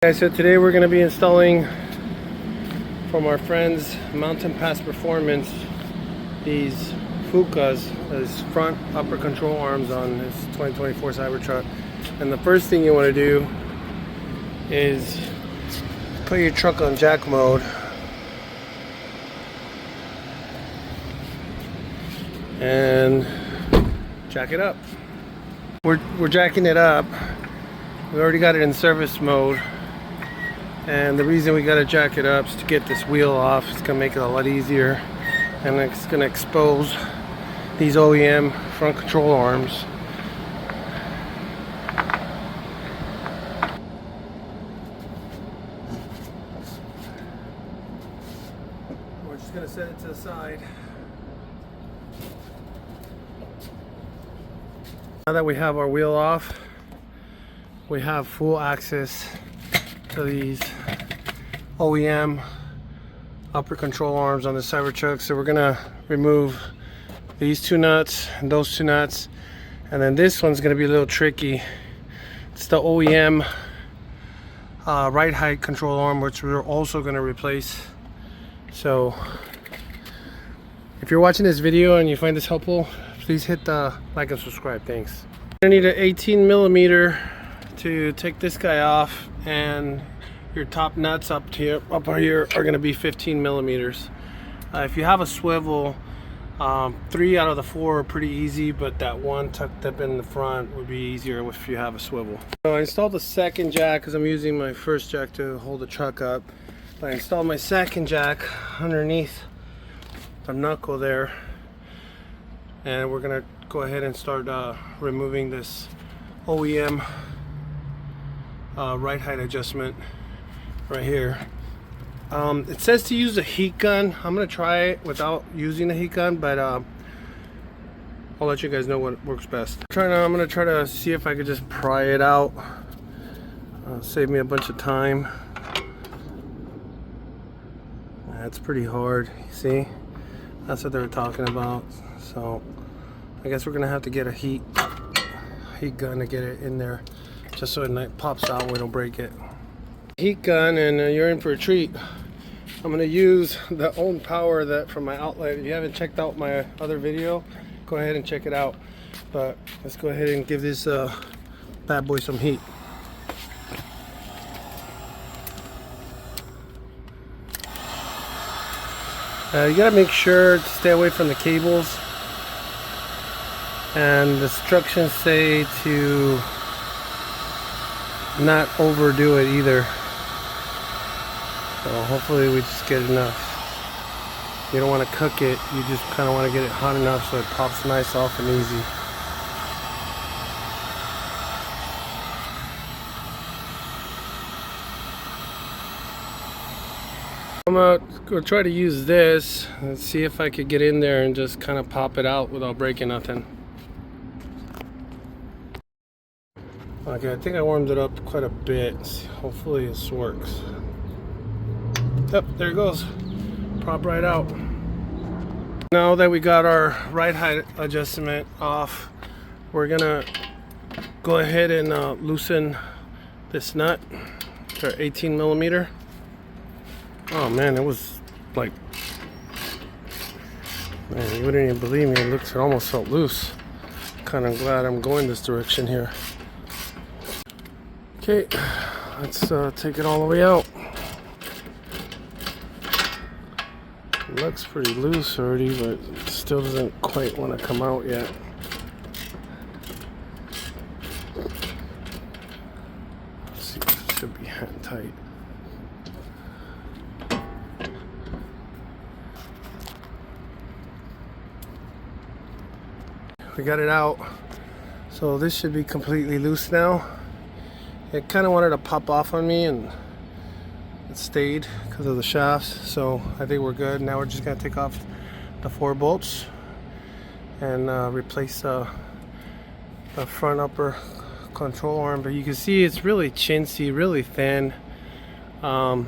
Guys, so today we're going to be installing from our friends Mountain Pass Performance these Fukas as front upper control arms on this 2024 Cybertruck. And the first thing you want to do is put your truck on jack mode and jack it up. We're jacking it up. We already got it in service mode. And the reason we gotta jack it up is to get this wheel off. It's gonna make it a lot easier, and it's gonna expose these OEM front control arms. We're just gonna set it to the side. Now that we have our wheel off, we have full access to these OEM upper control arms on the Cybertruck. So we're gonna remove these two nuts and those two nuts, and then this one's gonna be a little tricky. It's the OEM right height control arm, which we're also gonna replace. So if you're watching this video and you find this helpful, please hit the like and subscribe. Thanks. You're gonna need an 18mm to take this guy off, and your top nuts up here are going to be 15mm. If you have a swivel, 3 out of the 4 are pretty easy, but that one tucked up in the front would be easier if you have a swivel. So I installed the second jack because I'm using my first jack to hold the truck up. I installed my second jack underneath the knuckle there, and we're gonna go ahead and start removing this OEM right height adjustment right here. It says to use a heat gun. I'm gonna try it without using a heat gun, but I'll let you guys know what works best. I'm gonna try to see if I could just pry it out. Save me a bunch of time. That's pretty hard. See, that's what they were talking about. So I guess we're gonna have to get a heat gun to get it in there, just so it pops out and we don't break it. Heat gun, and you're in for a treat. I'm going to use the own power that from my outlet. If you haven't checked out my other video, go ahead and check it out. But let's go ahead and give this bad boy some heat. You got to make sure to stay away from the cables, and the instructions say to not overdo it either. So hopefully we just get enough. You don't want to cook it, you just kind of want to get it hot enough so it pops nice off and easy. I'm gonna try to use this and see if I could get in there and just kind of pop it out without breaking nothing. Okay, I think I warmed it up quite a bit. Hopefully this works. Yep, there it goes. Pop right out. Now that we got our right height adjustment off, we're gonna go ahead and loosen this nut. It's our 18mm. Oh man, it was like, man, you wouldn't even believe me. It almost felt loose. Kind of glad I'm going this direction here. Okay, let's take it all the way out. It looks pretty loose already, but it still doesn't quite want to come out yet. Let's see, it should be hand tight. We got it out, so this should be completely loose now. It kind of wanted to pop off on me, and it stayed because of the shafts, so I think we're good. Now we're just gonna take off the 4 bolts and replace the front upper control arm. But you can see it's really chintzy, really thin. I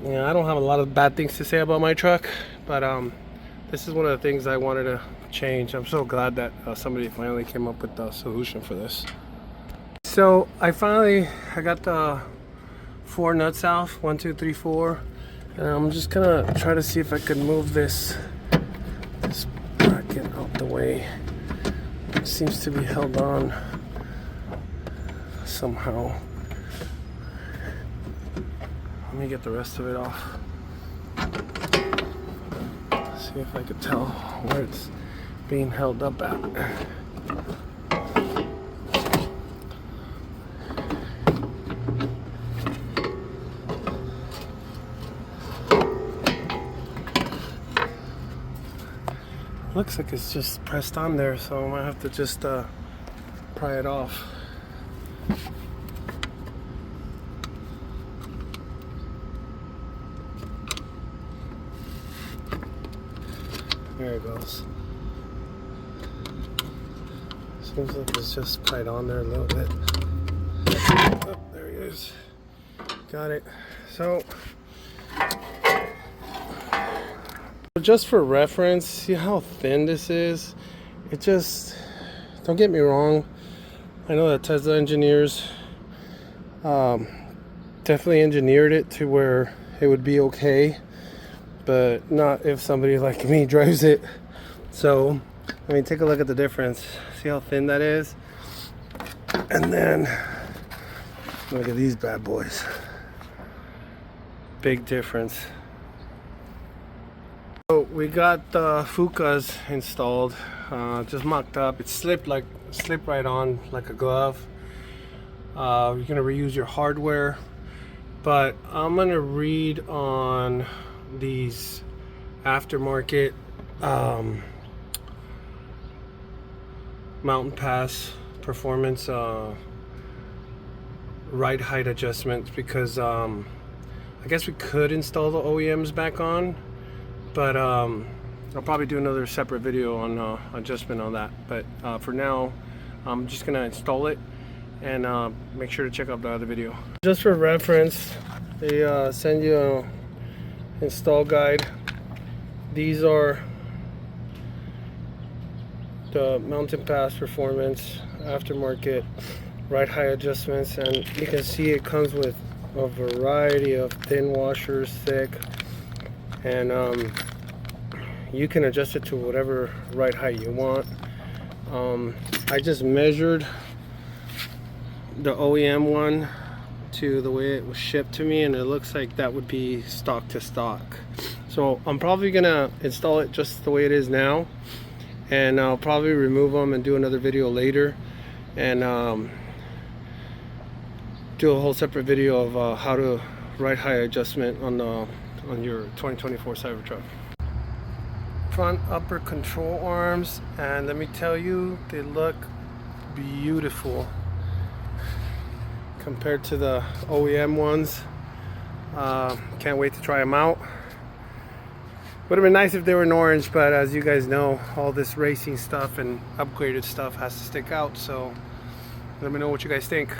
don't have a lot of bad things to say about my truck, but this is one of the things I wanted to change. I'm so glad that somebody finally came up with the solution for this. So I got the 4 nuts out, 1, 2, 3, 4, and I'm just gonna try to see if I can move this bracket out the way. It seems to be held on somehow. Let me get the rest of it off. See if I could tell where it's being held up at. Looks like it's just pressed on there, so I might have to just pry it off. There it goes. Seems like it's just pried on there a little bit. Oh, there he is. Got it. So just for reference, see how thin this is? It just, don't get me wrong, I know that Tesla engineers definitely engineered it to where it would be okay, but not if somebody like me drives it. So I mean, take a look at the difference. See how thin that is? And then look at these bad boys. Big difference. So we got the Fukas installed, just mocked up. It slipped right on like a glove. You're gonna reuse your hardware, but I'm gonna read on these aftermarket Mountain Pass performance ride height adjustments, because I guess we could install the OEMs back on, but I'll probably do another separate video on adjustment on that. But for now, I'm just gonna install it, and make sure to check out the other video. Just for reference, they send you an install guide. These are the Mountain Pass Performance aftermarket ride height adjustments, and you can see it comes with a variety of thin washers, thick, and you can adjust it to whatever ride height you want. I just measured the OEM one to the way it was shipped to me, and it looks like that would be stock to stock. So I'm probably gonna install it just the way it is now, and I'll probably remove them and do another video later, and do a whole separate video of how to ride height adjustment on your 2024 Cybertruck. Front upper control arms, and let me tell you, they look beautiful compared to the OEM ones. Can't wait to try them out. Would have been nice if they were in orange, but as you guys know, all this racing stuff and upgraded stuff has to stick out. So let me know what you guys think.